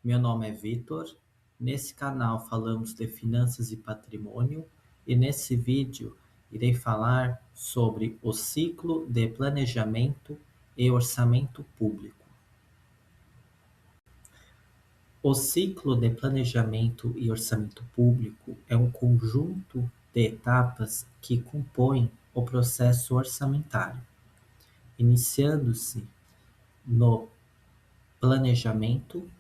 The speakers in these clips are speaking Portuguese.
Meu nome é Vitor. Nesse canal falamos de finanças e patrimônio e nesse vídeo irei falar sobre o ciclo de planejamento e orçamento público. O ciclo de planejamento e orçamento público é um conjunto de etapas que compõem o processo orçamentário, iniciando-se no planejamento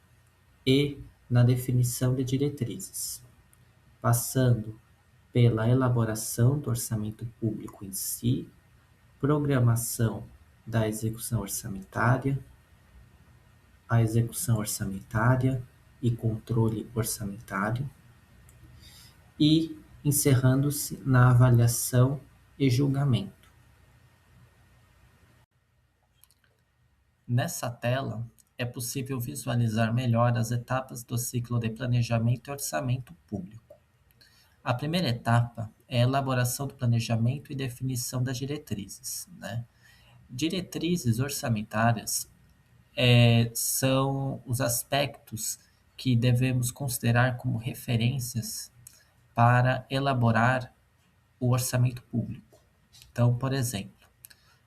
e na definição de diretrizes, passando pela elaboração do orçamento público em si, programação da execução orçamentária, a execução orçamentária e controle orçamentário, e encerrando-se na avaliação e julgamento. Nessa tela, é possível visualizar melhor as etapas do ciclo de planejamento e orçamento público. A primeira etapa é a elaboração do planejamento e definição das diretrizes, né? Diretrizes orçamentárias são os aspectos que devemos considerar como referências para elaborar o orçamento público. Então, por exemplo,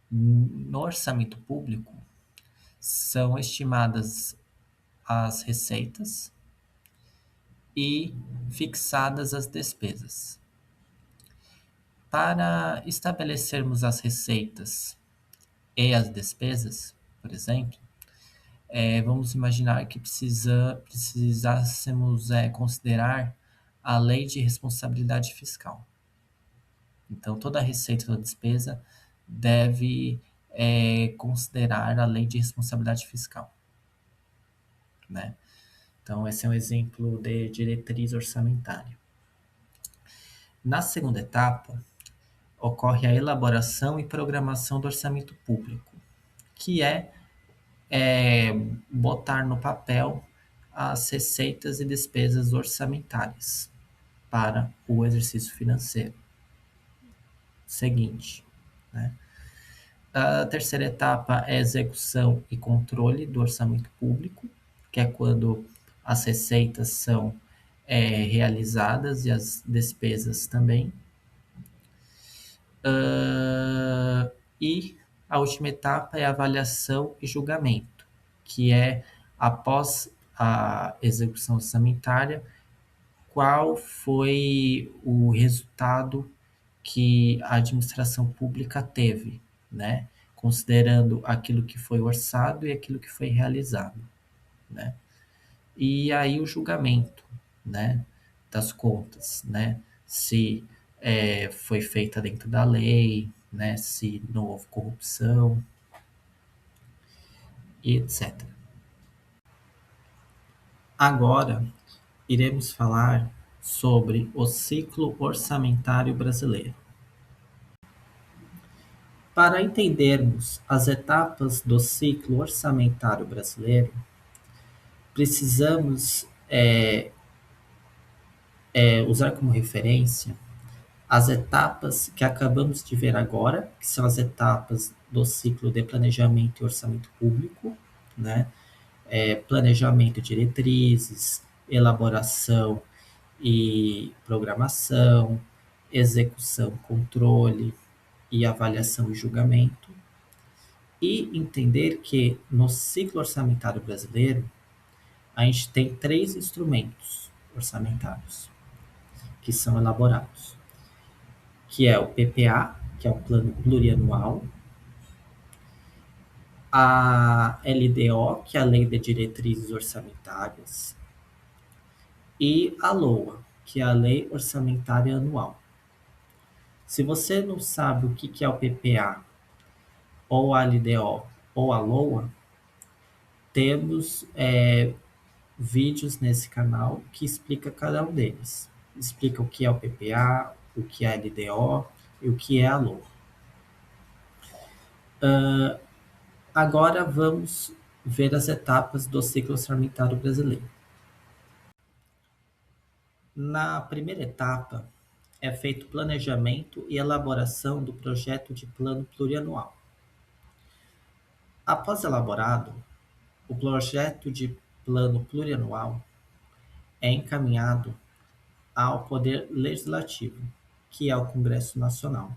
no orçamento público são estimadas as receitas e fixadas as despesas. Para estabelecermos as receitas e as despesas, por exemplo, vamos imaginar que precisássemos considerar a lei de responsabilidade fiscal. Então, toda receita e toda despesa deve considerar a lei de responsabilidade fiscal, né? Então, esse é um exemplo de diretriz orçamentária. Na segunda etapa, ocorre a elaboração e programação do orçamento público, que é botar no papel as receitas e despesas orçamentárias para o exercício financeiro seguinte, né? A terceira etapa é execução e controle do orçamento público, que é quando as receitas são realizadas e as despesas também. E a última etapa é avaliação e julgamento, que é, após a execução orçamentária, qual foi o resultado que a administração pública teve, né? Considerando aquilo que foi orçado e aquilo que foi realizado, né? E aí o julgamento, né, das contas, né? Se foi feita dentro da lei, né? Se não houve corrupção, e etc. Agora, iremos falar sobre o ciclo orçamentário brasileiro. Para entendermos as etapas do ciclo orçamentário brasileiro, precisamos usar como referência as etapas que acabamos de ver agora, que são as etapas do ciclo de planejamento e orçamento público, né? Planejamento, diretrizes, elaboração e programação, execução, controle e avaliação e julgamento. E entender que no ciclo orçamentário brasileiro, a gente tem 3 instrumentos orçamentários que são elaborados, que é o PPA, que é o Plano Plurianual, a LDO, que é a Lei de Diretrizes Orçamentárias, e a LOA, que é a Lei Orçamentária Anual. Se você não sabe o que é o PPA, ou a LDO, ou a LOA, temos vídeos nesse canal que explica cada um deles. Explica o que é o PPA, o que é a LDO e o que é a LOA. Agora vamos ver as etapas do ciclo orçamentário brasileiro. Na primeira etapa, é feito o planejamento e elaboração do projeto de plano plurianual. Após elaborado, o projeto de plano plurianual é encaminhado ao Poder Legislativo, que é o Congresso Nacional.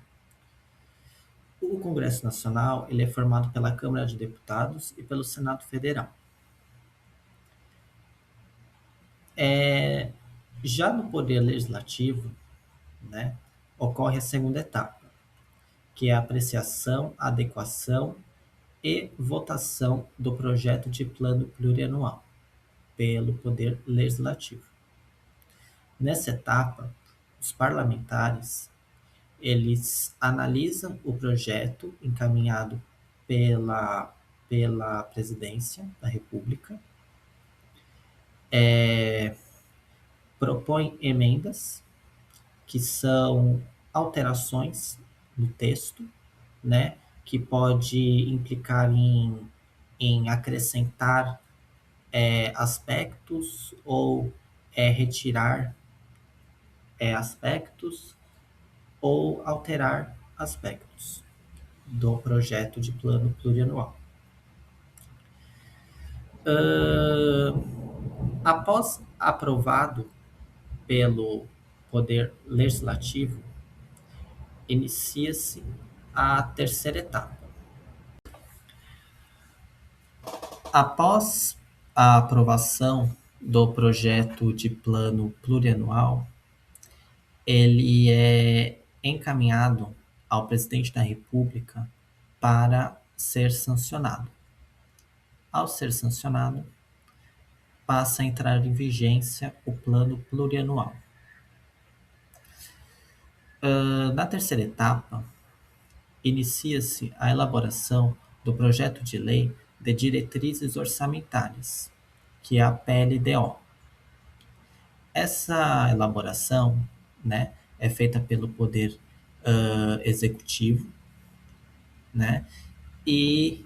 O Congresso Nacional ele é formado pela Câmara de Deputados e pelo Senado Federal. Já no Poder Legislativo, né, ocorre a segunda etapa, que é a apreciação, adequação e votação do projeto de plano plurianual pelo Poder Legislativo. Nessa etapa, os parlamentares eles analisam o projeto encaminhado pela Presidência da República, propõem emendas, que são alterações no texto, né, que pode implicar em acrescentar aspectos ou retirar aspectos ou alterar aspectos do projeto de plano plurianual. Após aprovado pelo Poder Legislativo, inicia-se a terceira etapa. Após a aprovação do projeto de plano plurianual, ele é encaminhado ao presidente da República para ser sancionado. Ao ser sancionado, passa a entrar em vigência o plano plurianual. Na terceira etapa, inicia-se a elaboração do projeto de lei de diretrizes orçamentárias, que é a PLDO. Essa elaboração, né, é feita pelo Poder Executivo, né, e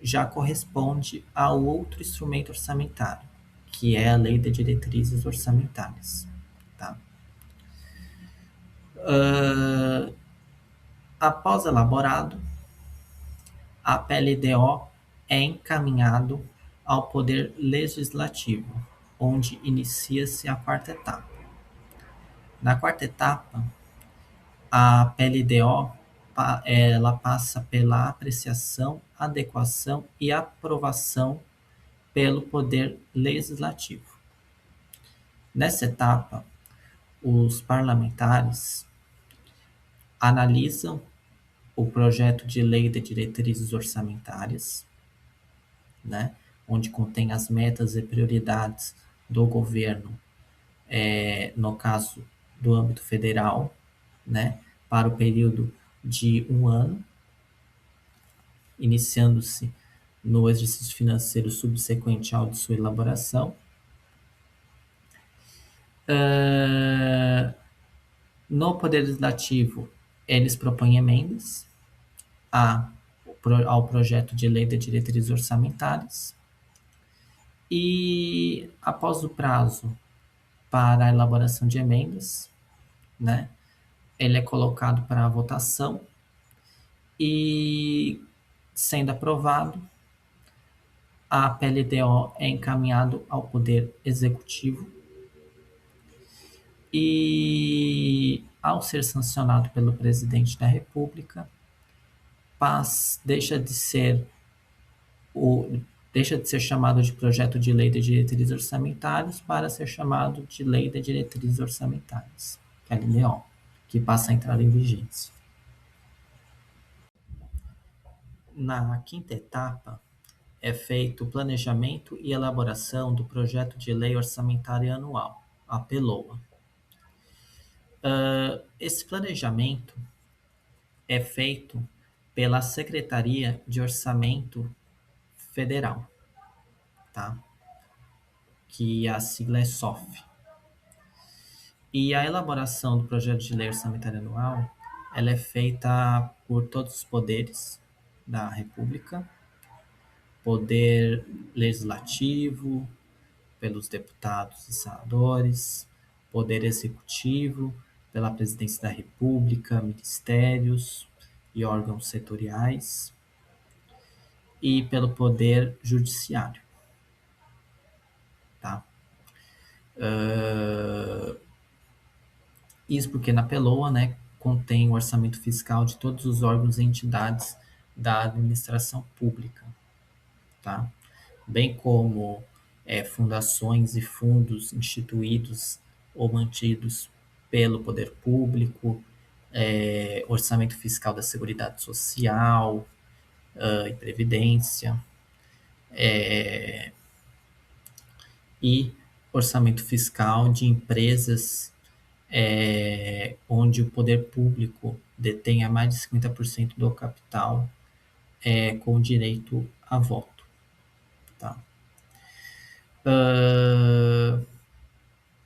já corresponde ao outro instrumento orçamentário, que é a Lei de Diretrizes Orçamentárias. Tá? Após elaborado, a PLDO é encaminhado ao Poder Legislativo, onde inicia-se a quarta etapa. Na quarta etapa, a PLDO ela passa pela apreciação, adequação e aprovação pelo Poder Legislativo. Nessa etapa, os parlamentares analisam o projeto de lei de diretrizes orçamentárias, né, onde contém as metas e prioridades do governo, no caso do âmbito federal, né, para o período de 1 ano, iniciando-se no exercício financeiro subsequente ao de sua elaboração. No Poder Legislativo, eles propõem emendas ao projeto de lei de diretrizes orçamentárias e, após o prazo para a elaboração de emendas, né, ele é colocado para votação e, sendo aprovado, a PLDO é encaminhado ao Poder Executivo e, ao ser sancionado pelo Presidente da República, deixa de ser chamado de projeto de lei de diretrizes orçamentárias para ser chamado de lei de diretrizes orçamentárias, que é a LDO, que passa a entrar em vigência. Na quinta etapa, é feito o planejamento e elaboração do projeto de lei orçamentária anual, a PLOA. Esse planejamento é feito pela Secretaria de Orçamento Federal, tá? Que a sigla é SOF. E a elaboração do projeto de lei orçamentária anual, ela é feita por todos os poderes da República, poder legislativo, pelos deputados e senadores, poder executivo, pela presidência da República, ministérios e órgãos setoriais, e pelo poder judiciário. Uh, Isso porque na PELOA, né, contém o orçamento fiscal de todos os órgãos e entidades da administração pública, tá? Bem como fundações e fundos instituídos ou mantidos pelo poder público, orçamento fiscal da Seguridade Social e Previdência, e orçamento fiscal de empresas onde o poder público detenha mais de 50% do capital com direito a voto. Tá?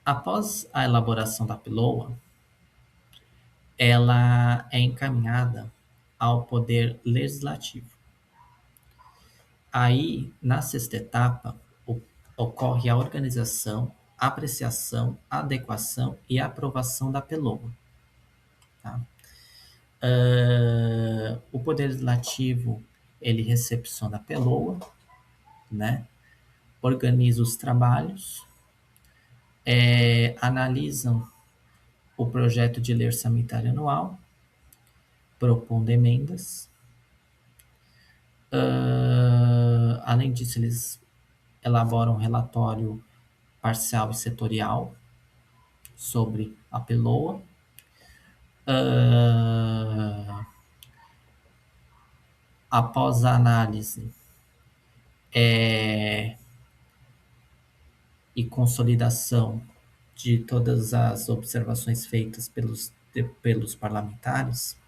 Após a elaboração da PLOA, ela é encaminhada ao Poder Legislativo. Aí, na sexta etapa, ocorre a organização, apreciação, adequação e aprovação da PLOA. Tá? O Poder Legislativo, ele recepciona a PLOA, né? Organiza os trabalhos, analisam o projeto de lei orçamentária anual, propondo emendas. Além disso, eles elaboram um relatório parcial e setorial sobre a PLOA. Após a análise e consolidação de todas as observações feitas pelos parlamentares,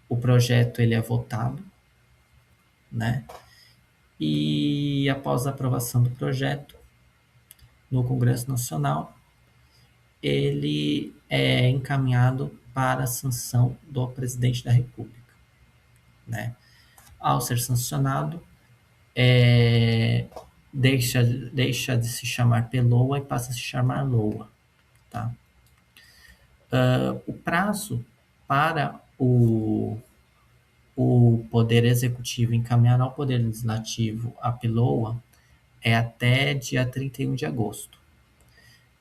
o projeto ele é votado, né? E após a aprovação do projeto no Congresso Nacional, ele é encaminhado para a sanção do presidente da República, né? Ao ser sancionado, deixa de se chamar PELOA e passa a se chamar LOA, tá? O prazo para o Poder Executivo encaminhar ao Poder Legislativo a PLOA é até dia 31 de agosto.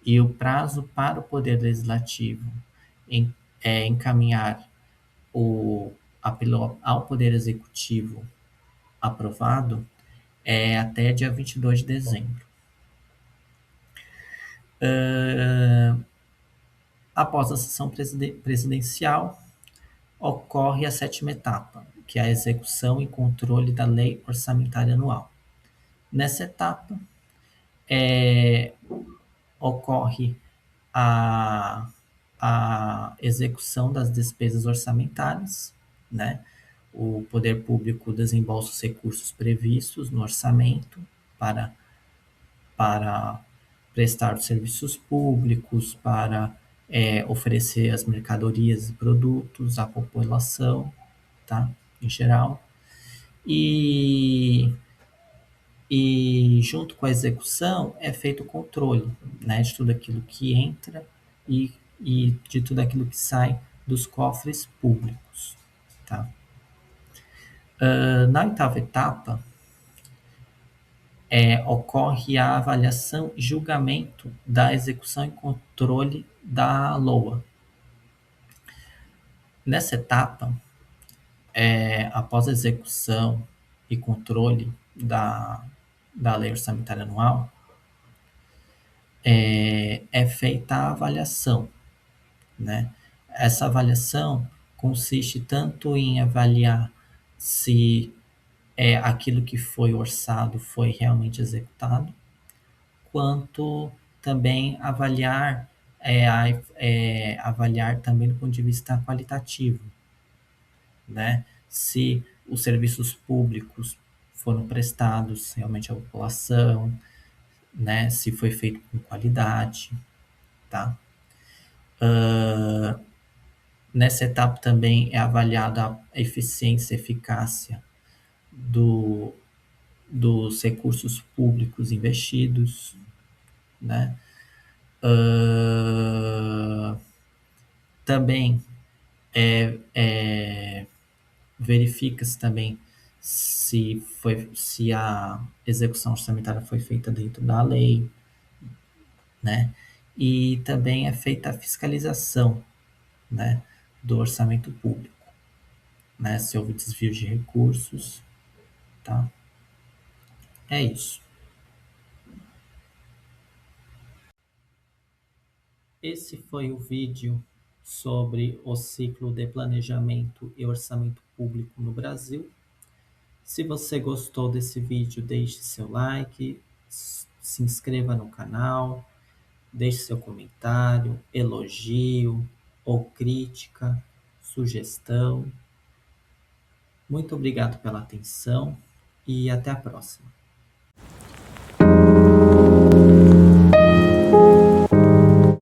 E o prazo para o Poder Legislativo encaminhar a PLOA ao Poder Executivo aprovado é até dia 22 de dezembro. Após a sessão presidencial, ocorre a sétima etapa, que é a execução e controle da Lei Orçamentária Anual. Nessa etapa, ocorre a execução das despesas orçamentárias, né? O poder público desembolsa os recursos previstos no orçamento para prestar os serviços públicos, para oferecer as mercadorias e produtos à população, tá? Em geral. E junto com a execução é feito o controle, né, de tudo aquilo que entra e de tudo aquilo que sai dos cofres públicos. Tá? Na oitava etapa, ocorre a avaliação e julgamento da execução e controle da LOA. Nessa etapa, após a execução e controle da Lei Orçamentária Anual, é feita a avaliação, né? Essa avaliação consiste tanto em avaliar se aquilo que foi orçado foi realmente executado, quanto também avaliar também do ponto de vista qualitativo, né? Se os serviços públicos foram prestados realmente à população, né? Se foi feito com qualidade, tá? Nessa etapa também é avaliada a eficiência e eficácia dos recursos públicos investidos, né? Também verifica-se também se a execução orçamentária foi feita dentro da lei, né? E também é feita a fiscalização, né, do orçamento público, né? Se houve desvio de recursos, tá? É isso. Esse foi o vídeo sobre o ciclo de planejamento e orçamento público no Brasil. Se você gostou desse vídeo, deixe seu like, se inscreva no canal, deixe seu comentário, elogio ou crítica, sugestão. Muito obrigado pela atenção e até a próxima.